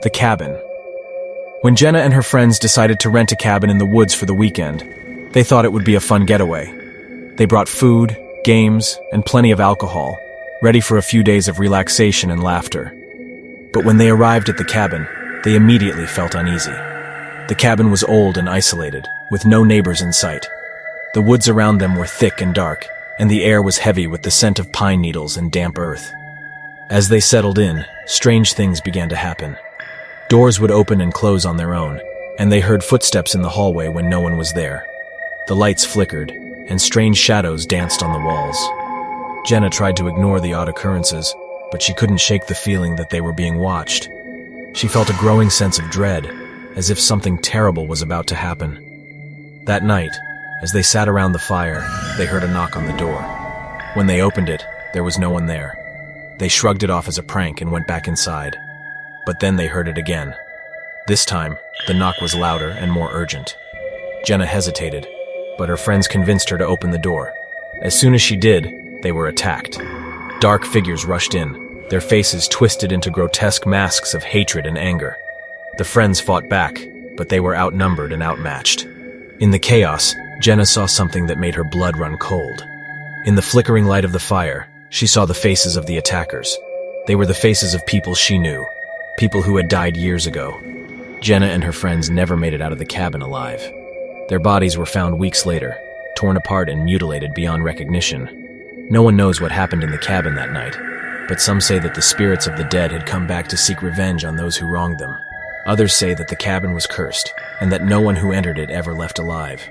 The cabin. When Jenna and her friends decided to rent a cabin in the woods for the weekend, they thought it would be a fun getaway. They brought food, games, and plenty of alcohol, ready for a few days of relaxation and laughter. But when they arrived at the cabin, they immediately felt uneasy. The cabin was old and isolated, with no neighbors in sight. The woods around them were thick and dark, and the air was heavy with the scent of pine needles and damp earth. As they settled in, strange things began to happen. Doors would open and close on their own, and they heard footsteps in the hallway when no one was there. The lights flickered, and strange shadows danced on the walls. Jenna tried to ignore the odd occurrences, but she couldn't shake the feeling that they were being watched. She felt a growing sense of dread, as if something terrible was about to happen. That night, as they sat around the fire, they heard a knock on the door. When they opened it, there was no one there. They shrugged it off as a prank and went back inside. But then they heard it again. This time, the knock was louder and more urgent. Jenna hesitated, but her friends convinced her to open the door. As soon as she did, they were attacked. Dark figures rushed in, their faces twisted into grotesque masks of hatred and anger. The friends fought back, but they were outnumbered and outmatched. In the chaos, Jenna saw something that made her blood run cold. In the flickering light of the fire, she saw the faces of the attackers. They were the faces of people she knew. People who had died years ago. Jenna and her friends never made it out of the cabin alive. Their bodies were found weeks later, torn apart and mutilated beyond recognition. No one knows what happened in the cabin that night, but some say that the spirits of the dead had come back to seek revenge on those who wronged them. Others say that the cabin was cursed, and that no one who entered it ever left alive.